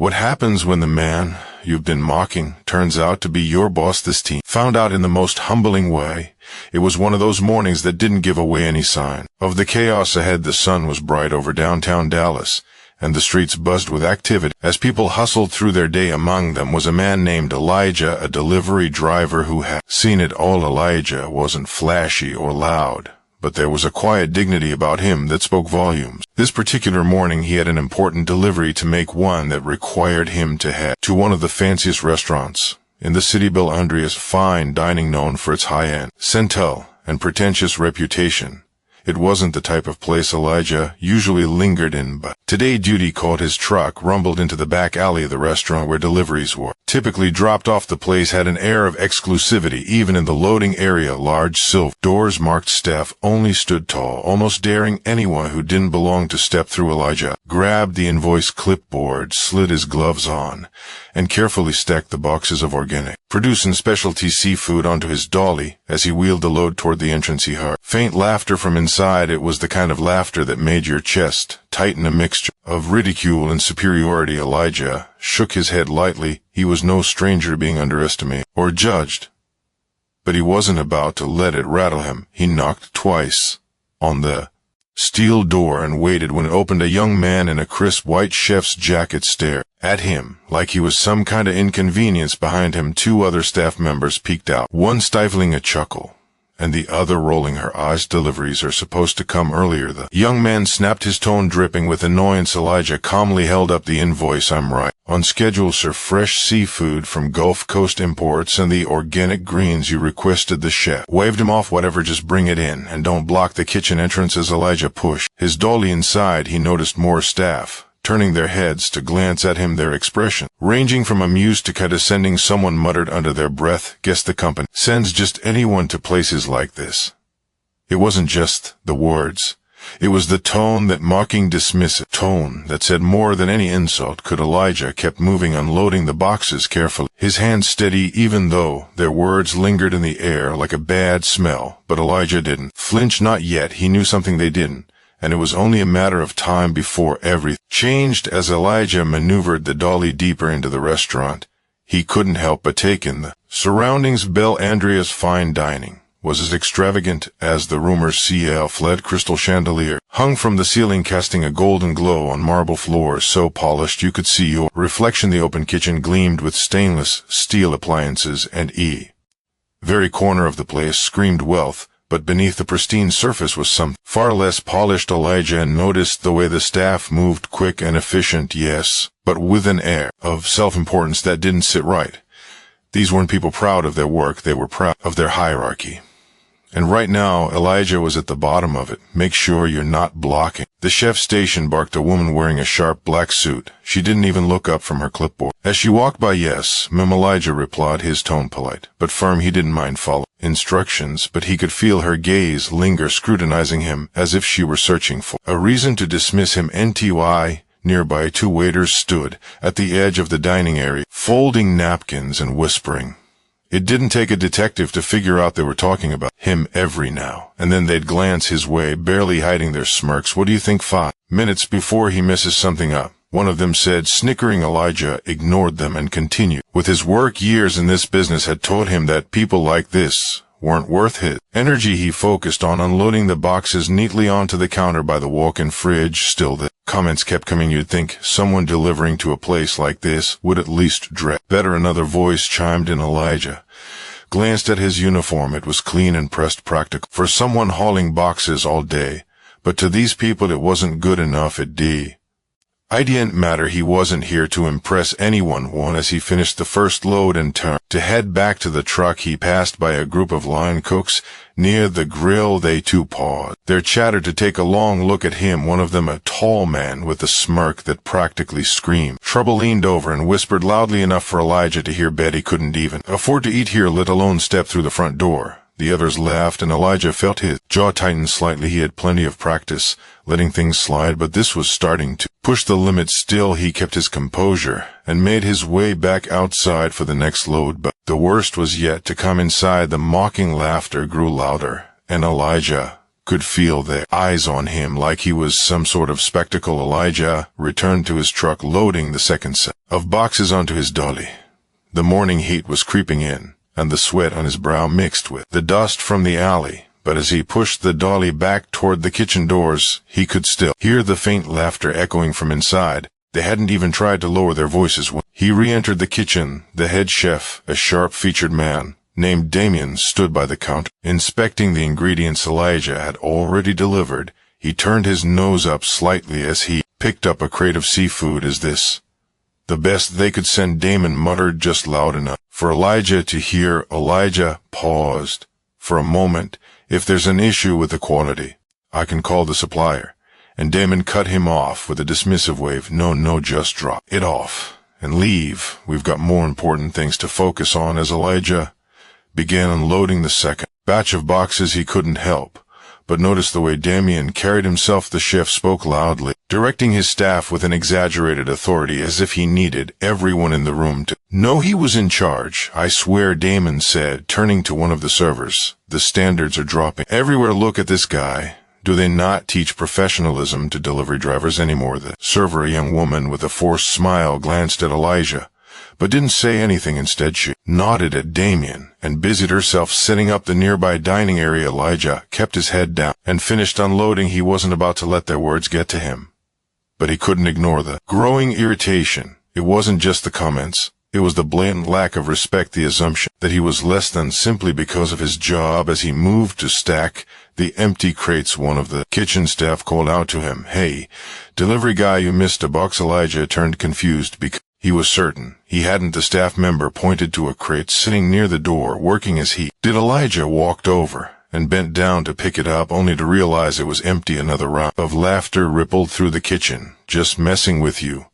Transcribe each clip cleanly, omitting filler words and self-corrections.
What happens when the man you've been mocking turns out to be your boss? This team found out in the most humbling way. It was one of those mornings that didn't give away any sign of the chaos ahead. The sun was bright over downtown Dallas, and the streets buzzed with activity as people hustled through their day. Among them was a man named Elijah, a delivery driver who had seen it all. Elijah wasn't flashy or loud, but there was a quiet dignity about him that spoke volumes. This particular morning he had an important delivery to make, one that required him to head to one of the fanciest restaurants in the city, Bill Andrea's fine dining, known for its high-end, sentimental, and pretentious reputation. It wasn't the type of place Elijah usually lingered in, but today duty called. His truck rumbled into the back alley of the restaurant where deliveries were typically dropped off. The place had an air of exclusivity. Even in the loading area, large silver doors marked staff only stood tall, almost daring anyone who didn't belong to step through. Elijah grabbed the invoice clipboard, slid his gloves on, and carefully stacked the boxes of organic produce and specialty seafood onto his dolly. As he wheeled the load toward the entrance, he heard faint laughter from inside. It was the kind of laughter that made your chest tighten, a mixture of ridicule and superiority. Elijah shook his head lightly. He was no stranger to being underestimated or judged, but he wasn't about to let it rattle him. He knocked twice on the steel door and waited. When it opened, a young man in a crisp white chef's jacket stared at him like he was some kind of inconvenience. Behind him, two other staff members peeked out, one stifling a chuckle and the other rolling her eyes. Deliveries are supposed to come earlier. The young man snapped, his tone dripping with annoyance. Elijah calmly held up the invoice. I'm right on schedule, sir. Fresh seafood from Gulf Coast imports and the organic greens you requested. The chef waved him off. Whatever, just bring it in and don't block the kitchen entrance. As Elijah pushed his dolly inside, he noticed more staff turning their heads to glance at him, their expression ranging from amused to condescending. Someone muttered under their breath, guess the company sends just anyone to places like this. It wasn't just the words. It was the tone, that mocking, dismissive tone that said more than any insult could. Elijah kept moving, unloading the boxes carefully, his hands steady, even though their words lingered in the air like a bad smell. But Elijah didn't flinch, not yet. He knew something they didn't, and it was only a matter of time before everything changed. As Elijah maneuvered the dolly deeper into the restaurant, he couldn't help but take in the surroundings. Bel Andrea's fine dining was as extravagant as the rumors. Fled crystal chandelier hung from the ceiling, casting a golden glow on marble floors so polished you could see your reflection. The open kitchen gleamed with stainless steel appliances, and very corner of the place screamed wealth. But beneath the pristine surface was something far less polished. Elijah noticed the way the staff moved, quick and efficient, yes, but with an air of self-importance that didn't sit right. These weren't people proud of their work, they were proud of their hierarchy. And right now, Elijah was at the bottom of it. Make sure you're not blocking the chef station, barked a woman wearing a sharp black suit. She didn't even look up from her clipboard as she walked by. Yes, ma'am, Elijah replied, his tone polite but firm. He didn't mind following instructions, but he could feel her gaze linger, scrutinizing him as if she were searching for a reason to dismiss him. Nearby, two waiters stood at the edge of the dining area, folding napkins and whispering. It didn't take a detective to figure out they were talking about him. Every now and then they'd glance his way, barely hiding their smirks. What do you think? 5 minutes before he messes something up, one of them said, snickering. Elijah ignored them and continued with his work. Years in this business had taught him that people like this weren't worth his energy. He focused on unloading the boxes neatly onto the counter by the walk-in fridge. Still, the comments kept coming. You'd think someone delivering to a place like this would at least dress better. Another voice chimed in. Elijah glanced at his uniform. It was clean and pressed, practical for someone hauling boxes all day, but to these people it wasn't good enough. It didn't matter. He wasn't here to impress anyone. As he finished the first load and turned to head back to the truck, he passed by a group of line cooks near the grill. They too paused their chatter to take a long look at him. One of them, a tall man with a smirk that practically screamed trouble, leaned over and whispered loudly enough for Elijah to hear. Betty couldn't even afford to eat here, let alone step through the front door. The others laughed, and Elijah felt his jaw tighten slightly. He had plenty of practice letting things slide, but this was starting to push the limit. Still, he kept his composure and made his way back outside for the next load. But the worst was yet to come. Inside, the mocking laughter grew louder, and Elijah could feel their eyes on him like he was some sort of spectacle. Elijah returned to his truck, loading the second set of boxes onto his dolly. The morning heat was creeping in, and the sweat on his brow mixed with the dust from the alley. But as he pushed the dolly back toward the kitchen doors, he could still hear the faint laughter echoing from inside. They hadn't even tried to lower their voices when he re-entered the kitchen. The head chef, a sharp-featured man named Damien, stood by the counter, inspecting the ingredients Elijah had already delivered. He turned his nose up slightly as he picked up a crate of seafood. "Is this the best they could send?" Damon muttered, just loud enough for Elijah to hear. Elijah paused for a moment. "If there's an issue with the quality, I can call the supplier." And Damon cut him off with a dismissive wave. No, just drop it off and leave. We've got more important things to focus on." As Elijah began unloading the second batch of boxes, he couldn't help but notice the way Damien carried himself. The chef spoke loudly, directing his staff with an exaggerated authority, as if he needed everyone in the room to know he was in charge. "I swear," Damon said, turning to one of the servers, "the standards are dropping everywhere. Look at this guy. Do they not teach professionalism to delivery drivers anymore?" The server, a young woman with a forced smile, glanced at Elijah, but didn't say anything. Instead, she nodded at Damien and busied herself setting up the nearby dining area. Elijah kept his head down and finished unloading. He wasn't about to let their words get to him, but he couldn't ignore the growing irritation. It wasn't just the comments. It was the blatant lack of respect, the assumption that he was less than simply because of his job. As he moved to stack the empty crates, one of the kitchen staff called out to him, "Hey, delivery guy, you missed a box." Elijah turned confused because he was certain he hadn't. The staff member pointed to a crate sitting near the door, working as he did. Elijah walked over and bent down to pick it up, only to realize it was empty. Another round of laughter rippled through the kitchen. "Just messing with you,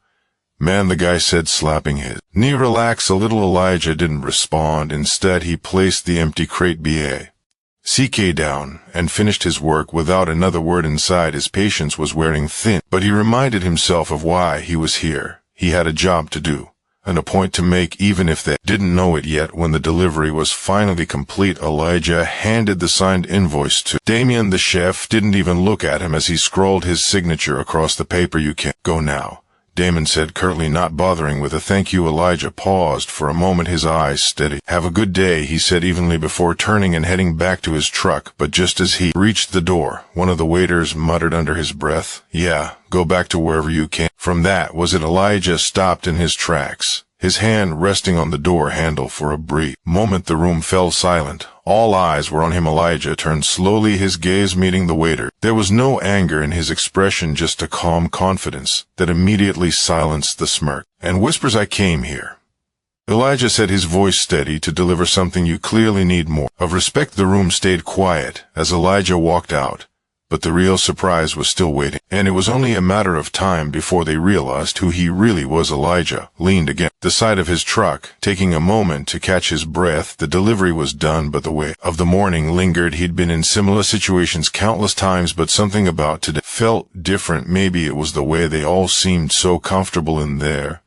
man," the guy said, slapping his knee. "Relax a little." Elijah didn't respond. Instead, he placed the empty crate BACK down and finished his work without another word. Inside, his patience was wearing thin, but he reminded himself of why he was here. He had a job to do, and a point to make, even if they didn't know it yet. When the delivery was finally complete, Elijah handed the signed invoice to Damien. The chef didn't even look at him as he scrawled his signature across the paper. "You can go now," Damon said curtly, not bothering with a thank you. Elijah paused for a moment, his eyes steady. "Have a good day," he said evenly before turning and heading back to his truck. But just as he reached the door, one of the waiters muttered under his breath, "Yeah, go back to wherever you came from." That was it. Elijah stopped in his tracks, his hand resting on the door handle. For a brief moment, the room fell silent. All eyes were on him. Elijah turned slowly, his gaze meeting the waiter. There was no anger in his expression, just a calm confidence that immediately silenced the smirk and whispers. "I came here," Elijah said, his voice steady, "to deliver something you clearly need more of respect." The room stayed quiet as Elijah walked out, but the real surprise was still waiting, and it was only a matter of time before they realized who he really was. Elijah leaned against the side of his truck, taking a moment to catch his breath. The delivery was done, but the weight of the morning lingered. He'd been in similar situations countless times, but something about today felt different. Maybe it was the way they all seemed so comfortable in their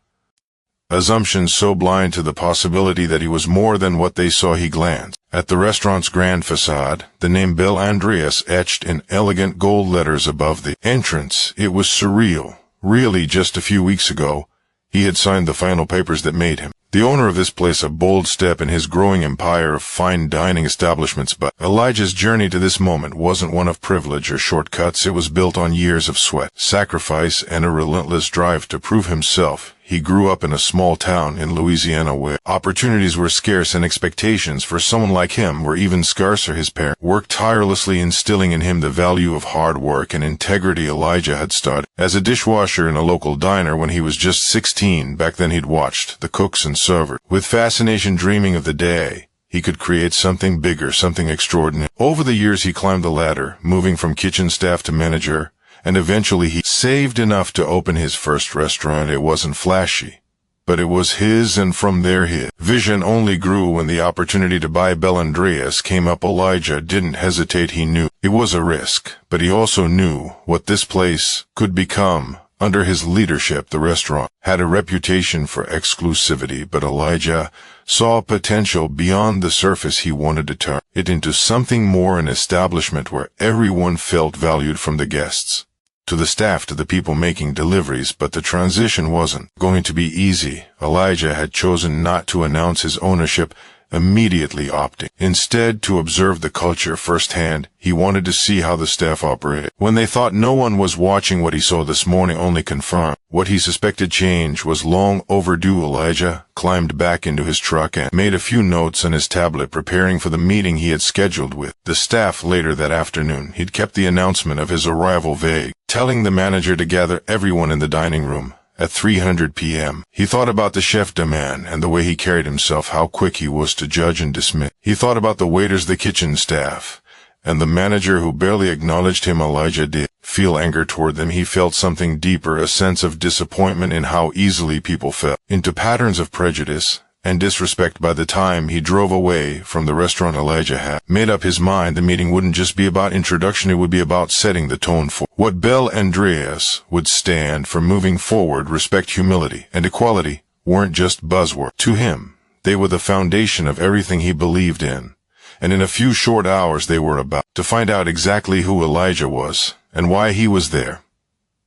assumptions, so blind to the possibility that he was more than what they saw. He glanced at the restaurant's grand facade, the name Bel Andreas etched in elegant gold letters above the entrance. It was surreal. Really, just a few weeks ago, he had signed the final papers that made him the owner of this place, a bold step in his growing empire of fine dining establishments. But Elijah's journey to this moment wasn't one of privilege or shortcuts. It was built on years of sweat, sacrifice, and a relentless drive to prove himself. He grew up in a small town in Louisiana where opportunities were scarce and expectations for someone like him were even scarcer. His parents worked tirelessly, instilling in him the value of hard work and integrity. Elijah had started as a dishwasher in a local diner when he was just 16. Back then he'd watched the cooks and servers with fascination, dreaming of the day he could create something bigger, something extraordinary. Over the years he climbed the ladder, moving from kitchen staff to manager, and eventually he saved enough to open his first restaurant. It wasn't flashy, but it was his, and from there his vision only grew. When the opportunity to buy Bel Andreas came up, Elijah didn't hesitate. He knew it was a risk, but he also knew what this place could become. Under his leadership, the restaurant had a reputation for exclusivity, but Elijah saw potential beyond the surface. He wanted to turn it into something more, an establishment where everyone felt valued, from the guests to the staff to the people making deliveries. But the transition wasn't going to be easy. Elijah had chosen not to announce his ownership immediately, opting instead to observe the culture firsthand. He wanted to see how the staff operated. When they thought no one was watching, what he saw this morning only confirmed what he suspected. Change was long overdue. Elijah climbed back into his truck and made a few notes on his tablet, preparing for the meeting he had scheduled with the staff later that afternoon. He'd kept the announcement of his arrival vague, telling the manager to gather everyone in the dining room at 3:00 p.m. He thought about the chef de man and the way he carried himself, how quick he was to judge and dismiss. He thought about the waiters, the kitchen staff, and the manager who barely acknowledged him. Elijah did feel anger toward them. He felt something deeper, a sense of disappointment in how easily people fell into patterns of prejudice and disrespect. By the time he drove away from the restaurant, Elijah had made up his mind. The meeting wouldn't just be about introduction, it would be about setting the tone for what Bel Andreas would stand for moving forward. Respect, humility, and equality weren't just buzzwords to him. They were the foundation of everything he believed in. And in a few short hours they were about to find out exactly who Elijah was and why he was there.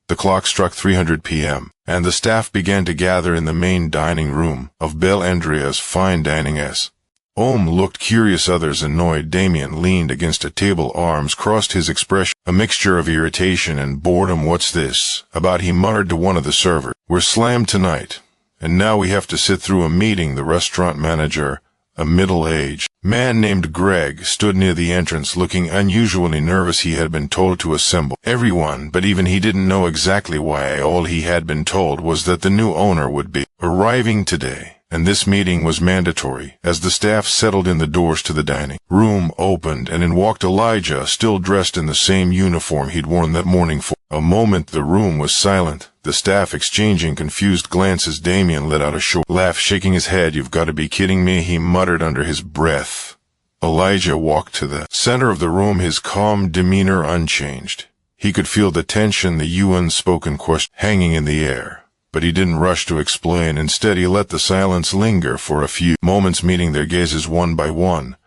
The clock struck 3:00 p.m., and the staff began to gather in the main dining room of Bel Andreas Fine Dining. As Ohm looked curious, others annoyed. Damien leaned against a table, arms crossed, his expression a mixture of irritation and boredom. "What's this about?" he muttered to one of the servers. "We're slammed tonight, and now we have to sit through a meeting." The restaurant manager, a middle-aged man named Greg, stood near the entrance, looking unusually nervous. He had been told to assemble everyone, but even he didn't know exactly why. All he had been told was that the new owner would be arriving today, and this meeting was mandatory. As the staff settled in, the doors to the dining room opened, and in walked Elijah, still dressed in the same uniform he'd worn that morning. For a moment the room was silent, the staff exchanging confused glances. Damien let out a short laugh, shaking his head. "You've got to be kidding me," he muttered under his breath. Elijah walked to the center of the room, his calm demeanor unchanged. He could feel the tension, the unspoken question hanging in the air. But he didn't rush to explain. Instead, he let the silence linger for a few moments, meeting their gazes one by one.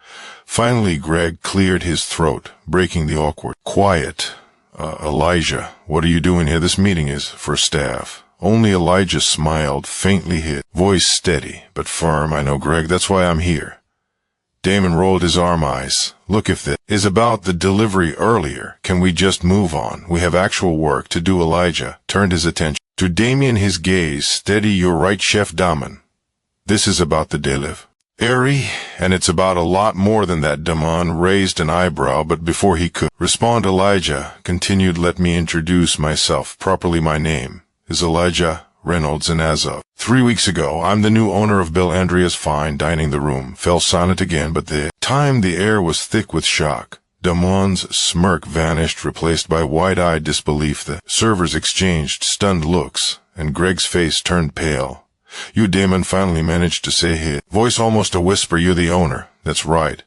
Finally, Greg cleared his throat, breaking the awkward quiet. Elijah, what are you doing here? This meeting is for staff." Only Elijah smiled faintly, his voice steady but firm. "I know, Greg, that's why I'm here." Damon rolled his eyes. "Look, if this is about the delivery earlier, can we just move on? We have actual work to do." Elijah turned his attention to Damien, his gaze steady. "You're right, Chef Damon. This is about the delivery, and it's about a lot more than that." Damon raised an eyebrow, but before he could respond, Elijah continued, "Let me introduce myself properly. My name is Elijah Reynolds, and as of 3 weeks ago, I'm the new owner of Bel Andreas Fine Dining." The room fell silent again, but this time the air was thick with shock. Damon's smirk vanished, replaced by wide-eyed disbelief. The servers exchanged stunned looks, and Greg's face turned pale. "You," Damon finally managed to say, his voice almost a whisper, "you're the owner." "That's right,"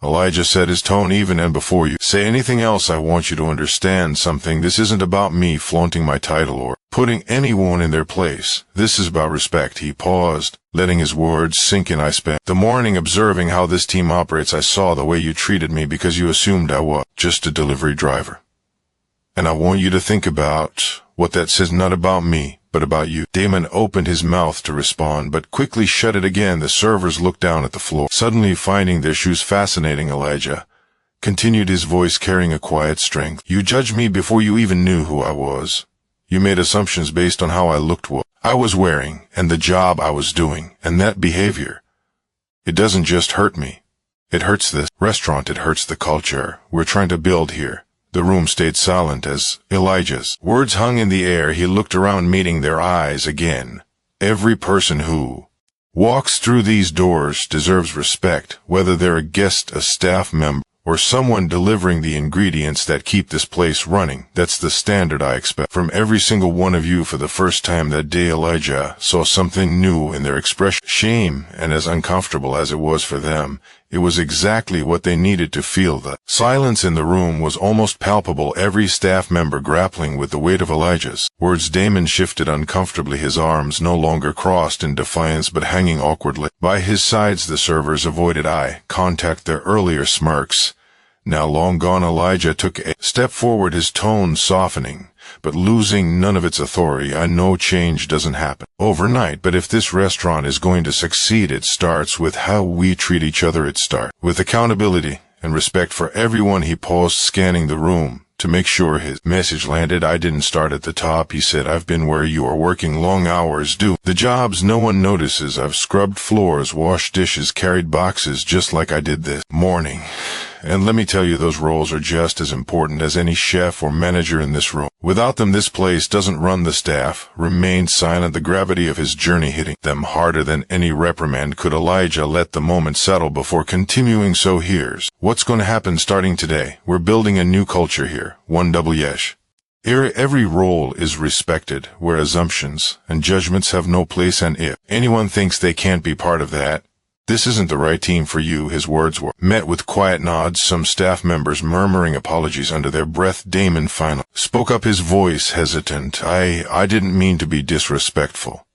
Elijah said, his tone even. "And before you say anything else, I want you to understand something. This isn't about me flaunting my title or putting anyone in their place. This is about respect." He paused, letting his words sink in. "I spent the morning observing how this team operates. I saw the way you treated me because you assumed I was just a delivery driver. And I want you to think about what that says, not about me, but about you." Damon opened his mouth to respond, but quickly shut it again. The servers looked down at the floor, suddenly finding their shoes fascinating. Elijah continued, his voice carrying a quiet strength. "You judged me before you even knew who I was. You made assumptions based on how I looked, what I was wearing, and the job I was doing, and that behavior. It doesn't just hurt me. It hurts this restaurant. It hurts the culture we're trying to build here." The room stayed silent as Elijah's words hung in the air. He looked around, meeting their eyes again. "Every person who walks through these doors deserves respect, whether they're a guest, a staff member, or someone delivering the ingredients that keep this place running. That's the standard I expect from every single one of you." For the first time that day, Elijah saw something new in their expression. Shame, and as uncomfortable as it was for them, It was exactly what they needed to feel. The silence in the room was almost palpable, every staff member grappling with the weight of Elijah's words. Damon shifted uncomfortably, his arms no longer crossed in defiance but hanging awkwardly by his sides. The servers avoided eye contact, their earlier smirks now long gone. Elijah took a step forward, his tone softening, but losing none of its authority. I know change doesn't happen overnight, but if this restaurant is going to succeed, it starts with how we treat each other. It starts with accountability and respect for everyone. He paused, scanning the room to make sure his message landed. I didn't start at the top, he said. I've been where you are, working long hours, do the jobs no one notices. I've scrubbed floors, washed dishes, carried boxes, just like I did this morning. And let me tell you, those roles are just as important as any chef or manager in this room. Without them, this place doesn't run. The staff remained silent, the gravity of his journey hitting them harder than any reprimand could. Elijah let the moment settle before continuing. So here's what's going to happen starting today. We're building a new culture here. Every role is respected, where assumptions and judgments have no place, and if anyone thinks they can't be part of that, this isn't the right team for you. His words were met with quiet nods, some staff members murmuring apologies under their breath. Damon finally spoke up, his voice hesitant. I didn't mean to be disrespectful.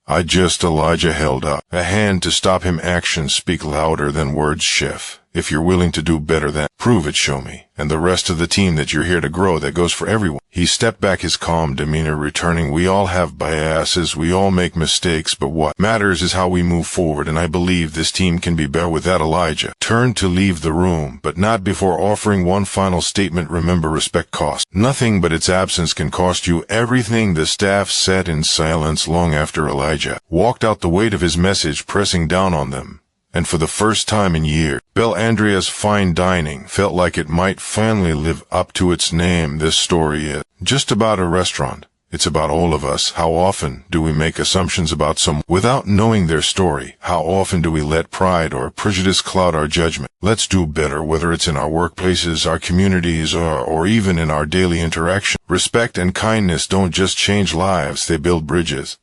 Elijah held up a hand to stop him. Actions speak louder than words, chef. If you're willing to do better, then prove it, show me, and the rest of the team, that you're here to grow. That goes for everyone. He stepped back, his calm demeanor returning. We all have biases, we all make mistakes, but what matters is how we move forward, and I believe this team can be better. With that, Elijah turned to leave the room, but not before offering one final statement. Remember, respect costs nothing, but its absence can cost you everything. The staff sat in silence long after Elijah walked out, the weight of his message pressing down on them. And for the first time in years, Bel Andrea's fine dining felt like it might finally live up to its name. This story is just about a restaurant. It's about all of us. How often do we make assumptions about someone without knowing their story? How often do we let pride or prejudice cloud our judgment? Let's do better, whether it's in our workplaces, our communities, or even in our daily interaction. Respect and kindness don't just change lives, they build bridges.